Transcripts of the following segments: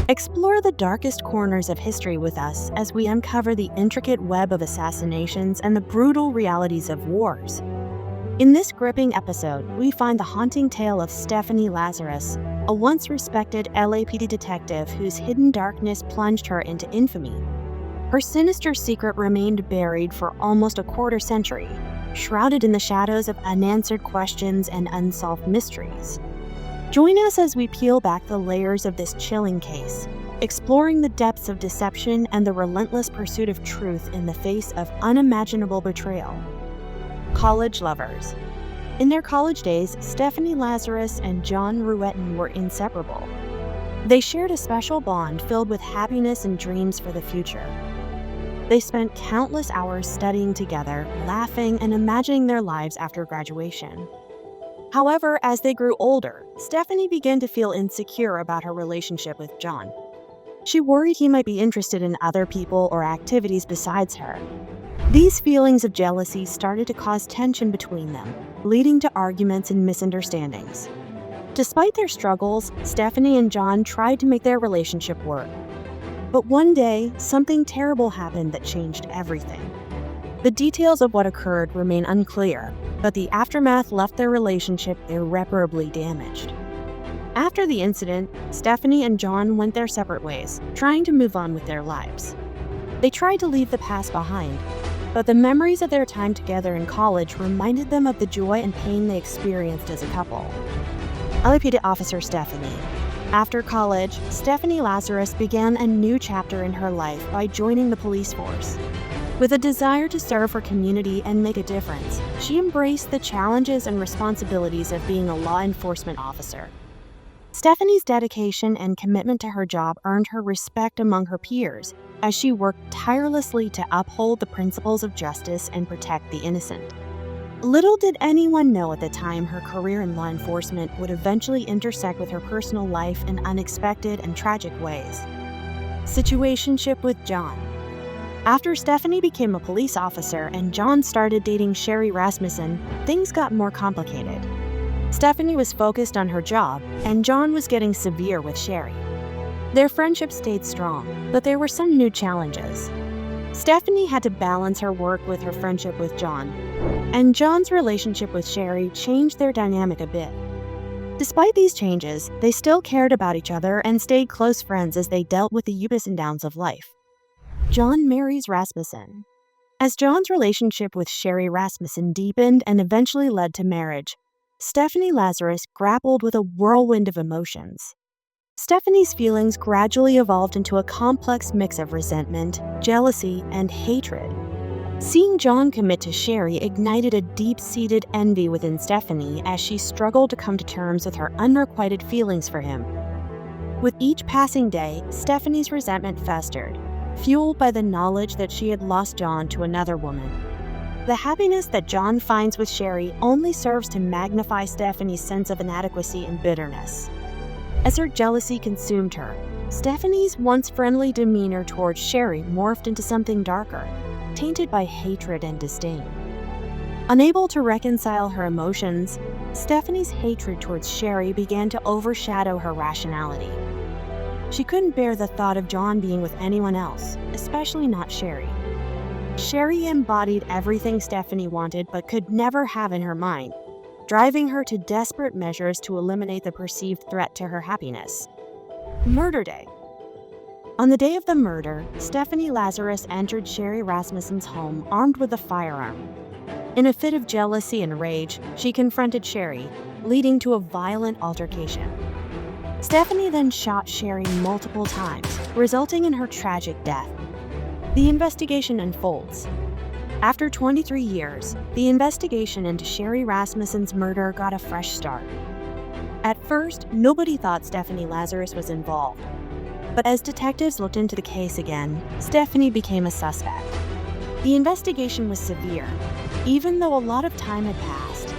Explore the darkest corners of history with us as we uncover the intricate web of assassinations and the brutal realities of wars. In this gripping episode, we find the haunting tale of Stephanie Lazarus, a once respected LAPD detective whose hidden darkness plunged her into infamy. Her sinister secret remained buried for almost a quarter century, shrouded in the shadows of unanswered questions and unsolved mysteries. Join us as we peel back the layers of this chilling case, exploring the depths of deception and the relentless pursuit of truth in the face of unimaginable betrayal. College lovers. In their college days, Stephanie Lazarus and John Ruetten were inseparable. They shared a special bond filled with happiness and dreams for the future. They spent countless hours studying together, laughing, and imagining their lives after graduation. However, as they grew older, Stephanie began to feel insecure about her relationship with John. She worried he might be interested in other people or activities besides her. These feelings of jealousy started to cause tension between them, leading to arguments and misunderstandings. Despite their struggles, Stephanie and John tried to make their relationship work. But one day, something terrible happened that changed everything. The details of what occurred remain unclear, but the aftermath left their relationship irreparably damaged. After the incident, Stephanie and John went their separate ways, trying to move on with their lives. They tried to leave the past behind, but the memories of their time together in college reminded them of the joy and pain they experienced as a couple. LAPD Officer Stephanie. After college, Stephanie Lazarus began a new chapter in her life by joining the police force. With a desire to serve her community and make a difference, she embraced the challenges and responsibilities of being a law enforcement officer. Stephanie's dedication and commitment to her job earned her respect among her peers as she worked tirelessly to uphold the principles of justice and protect the innocent. Little did anyone know at the time her career in law enforcement would eventually intersect with her personal life in unexpected and tragic ways. Situationship with John. After Stephanie became a police officer and John started dating Sherry Rasmussen, things got more complicated. Stephanie was focused on her job, and John was getting severe with Sherry. Their friendship stayed strong, but there were some new challenges. Stephanie had to balance her work with her friendship with John, and John's relationship with Sherry changed their dynamic a bit. Despite these changes, they still cared about each other and stayed close friends as they dealt with the ups and downs of life. John marries Rasmussen. As John's relationship with Sherry Rasmussen deepened and eventually led to marriage, Stephanie Lazarus grappled with a whirlwind of emotions. Stephanie's feelings gradually evolved into a complex mix of resentment, jealousy, and hatred. Seeing John commit to Sherry ignited a deep-seated envy within Stephanie as she struggled to come to terms with her unrequited feelings for him. With each passing day, Stephanie's resentment festered, fueled by the knowledge that she had lost John to another woman. The happiness that John finds with Sherry only serves to magnify Stephanie's sense of inadequacy and bitterness. As her jealousy consumed her, Stephanie's once friendly demeanor towards Sherry morphed into something darker, tainted by hatred and disdain. Unable to reconcile her emotions, Stephanie's hatred towards Sherry began to overshadow her rationality. She couldn't bear the thought of John being with anyone else, especially not Sherry. Sherry embodied everything Stephanie wanted but could never have in her mind, driving her to desperate measures to eliminate the perceived threat to her happiness. Murder Day. On the day of the murder, Stephanie Lazarus entered Sherry Rasmussen's home armed with a firearm. In a fit of jealousy and rage, she confronted Sherry, leading to a violent altercation. Stephanie then shot Sherry multiple times, resulting in her tragic death. The investigation unfolds. After 23 years, the investigation into Sherry Rasmussen's murder got a fresh start. At first, nobody thought Stephanie Lazarus was involved. But as detectives looked into the case again, Stephanie became a suspect. The investigation was severe, even though a lot of time had passed.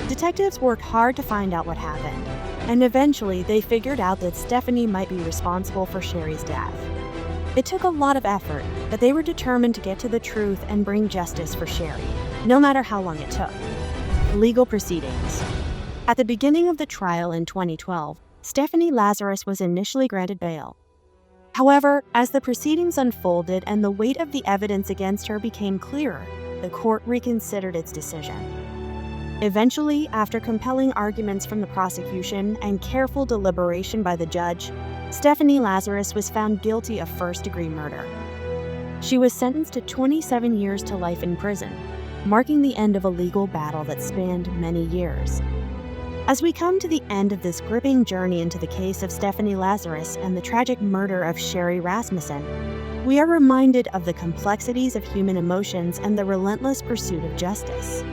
Detectives worked hard to find out what happened, and eventually they figured out that Stephanie might be responsible for Sherry's death. It took a lot of effort, but they were determined to get to the truth and bring justice for Sherry, no matter how long it took. Legal proceedings. At the beginning of the trial in 2012, Stephanie Lazarus was initially granted bail. However, as the proceedings unfolded and the weight of the evidence against her became clearer, the court reconsidered its decision. Eventually, after compelling arguments from the prosecution and careful deliberation by the judge, Stephanie Lazarus was found guilty of first-degree murder. She was sentenced to 27 years to life in prison, marking the end of a legal battle that spanned many years. As we come to the end of this gripping journey into the case of Stephanie Lazarus and the tragic murder of Sherry Rasmussen, we are reminded of the complexities of human emotions and the relentless pursuit of justice.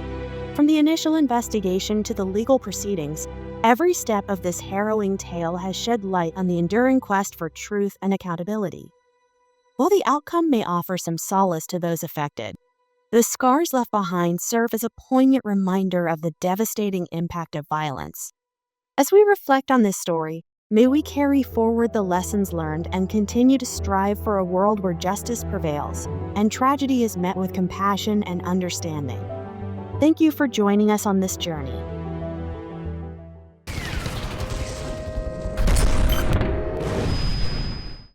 From the initial investigation to the legal proceedings, every step of this harrowing tale has shed light on the enduring quest for truth and accountability. While the outcome may offer some solace to those affected, the scars left behind serve as a poignant reminder of the devastating impact of violence. As we reflect on this story, may we carry forward the lessons learned and continue to strive for a world where justice prevails and tragedy is met with compassion and understanding. Thank you for joining us on this journey.